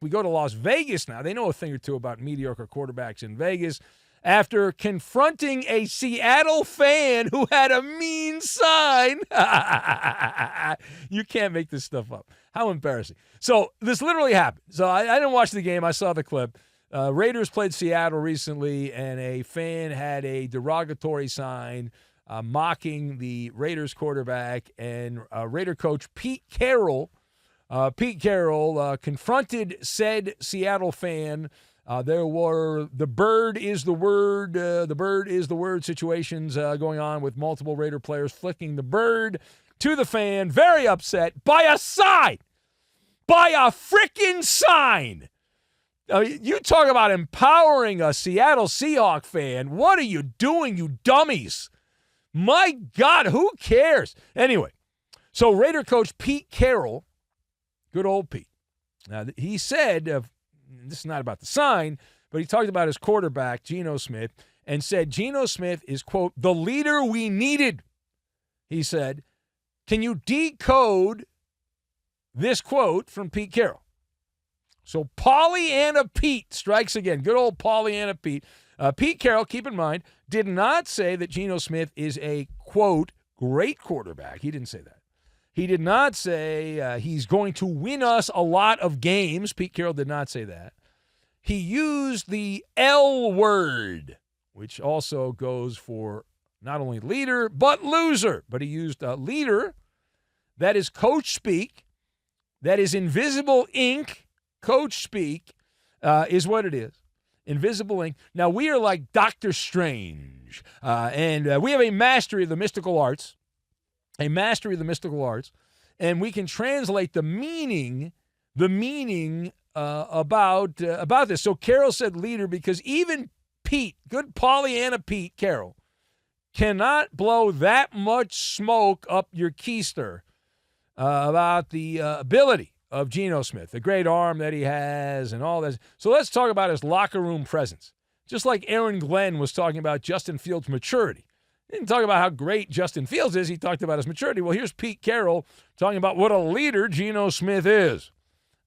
We go to Las Vegas now. They know a thing or two about mediocre quarterbacks in Vegas. After confronting a Seattle fan who had a mean sign. You can't make this stuff up. How embarrassing. So this literally happened. So I didn't watch the game. I saw the clip. Raiders played Seattle recently, and a fan had a derogatory sign mocking the Raiders quarterback, and Raider coach Pete Carroll confronted said Seattle fan. There were the bird is the word situations going on with multiple Raider players flicking the bird to the fan, very upset by a sign, by a freaking sign. You talk about empowering a Seattle Seahawks fan. What are you doing, you dummies? My God, who cares? Anyway, so Raider coach Pete Carroll, good old Pete, he said, this is not about the sign, but he talked about his quarterback, Geno Smith, and said Geno Smith is, quote, the leader we needed. He said, can you decode this quote from Pete Carroll? So Pollyanna Pete strikes again. Good old Pollyanna Pete. Pete Carroll, keep in mind, did not say that Geno Smith is a, quote, great quarterback. He didn't say that. He did not say he's going to win us a lot of games. Pete Carroll did not say that. He used the L word, which also goes for not only leader, but loser. But he used leader. That is coach speak. That is invisible ink. Coach speak is what it is. Invisible ink. Now, we are like Doctor Strange, and we have a mastery of the mystical arts, and we can translate the meaning about this. So Carroll said leader because even Pete, good Pollyanna Pete Carroll, cannot blow that much smoke up your keister about the ability of Geno Smith, the great arm that he has and all that. So let's talk about his locker room presence. Just like Aaron Glenn was talking about Justin Fields' maturity. He didn't talk about how great Justin Fields is. He talked about his maturity. Well, here's Pete Carroll talking about what a leader Geno Smith is.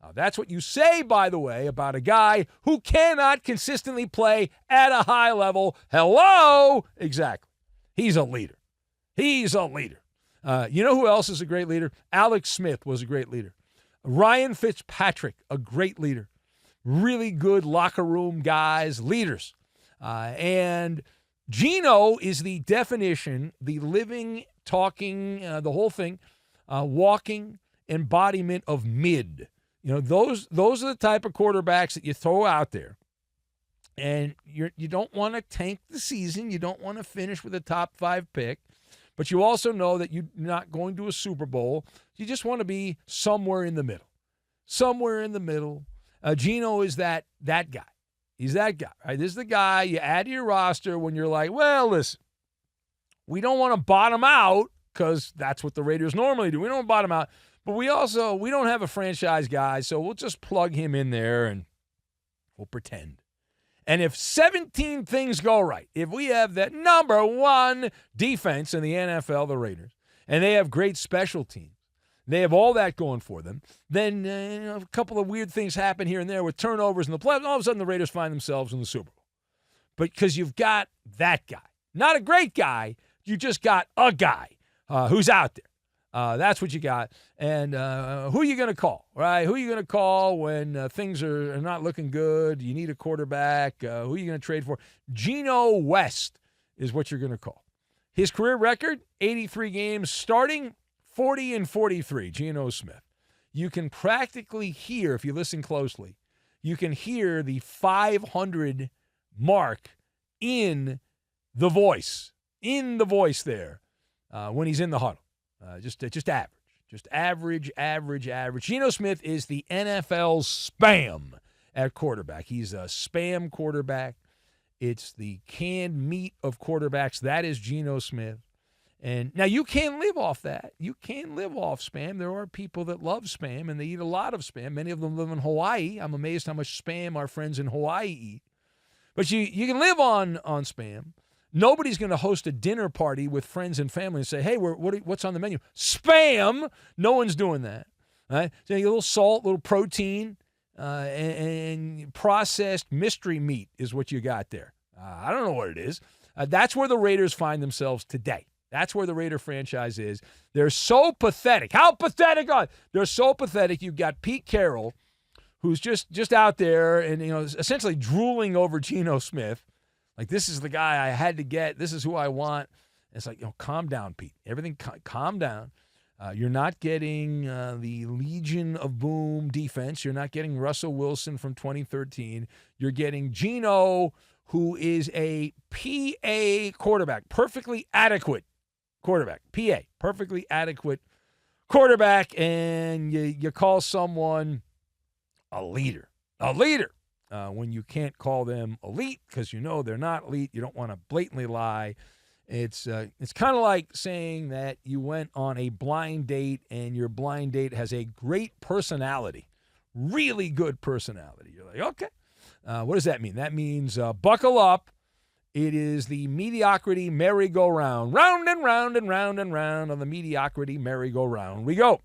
Now, that's what you say, by the way, about a guy who cannot consistently play at a high level. Hello? Exactly. He's a leader. He's a leader. You know who else is a great leader? Alex Smith was a great leader. Ryan Fitzpatrick, a great leader. Really good locker room guys, leaders. And Geno is the definition, the living, talking, the whole thing, walking embodiment of mid. You know, those are the type of quarterbacks that you throw out there. And you don't want to tank the season. You don't want to finish with a top 5 pick. But you also know that you're not going to a Super Bowl. You just want to be somewhere in the middle. Somewhere in the middle. Geno is that guy. He's that guy. Right? This is the guy you add to your roster when you're like, well, listen, we don't want to bottom out because that's what the Raiders normally do. We don't bottom out. But we don't have a franchise guy, so we'll just plug him in there and we'll pretend. And if 17 things go right, if we have that number one defense in the NFL, the Raiders, and they have great special teams, they have all that going for them, then a couple of weird things happen here and there with turnovers in the playoffs, all of a sudden the Raiders find themselves in the Super Bowl. But because you've got that guy, not a great guy, you just got a guy who's out there. That's what you got. And who are you going to call, right? Who are you going to call when things are not looking good? You need a quarterback. Who are you going to trade for? Geno West is what you're going to call. His career record, 83 games starting, 40-43, Geno Smith. You can practically hear, if you listen closely, you can hear the 500 mark in the voice there when he's in the huddle. Just average. Geno Smith is the NFL's spam at quarterback. He's a spam quarterback. It's the canned meat of quarterbacks. That is Geno Smith. And now you can live off that. You can live off spam. There are people that love spam, and they eat a lot of spam. Many of them live in Hawaii. I'm amazed how much spam our friends in Hawaii eat. But you can live on spam. Nobody's going to host a dinner party with friends and family and say, hey, what's on the menu? Spam! No one's doing that. Right? So you get a little salt, a little protein, and processed mystery meat is what you got there. I don't know what it is. That's where the Raiders find themselves today. That's where the Raider franchise is. They're so pathetic. How pathetic are they? They're so pathetic. You've got Pete Carroll, who's just out there and essentially drooling over Geno Smith. Like, this is the guy I had to get. This is who I want. And it's like, calm down, Pete. Everything, calm down. You're not getting the Legion of Boom defense. You're not getting Russell Wilson from 2013. You're getting Geno, who is a PA quarterback, perfectly adequate quarterback. PA, perfectly adequate quarterback, and you call someone a leader. A leader. When you can't call them elite because they're not elite. You don't want to blatantly lie. It's kind of like saying that you went on a blind date and your blind date has a great personality, really good personality. You're like, okay. What does that mean? That means buckle up. It is the mediocrity merry-go-round. Round and round and round and round on the mediocrity merry-go-round we go.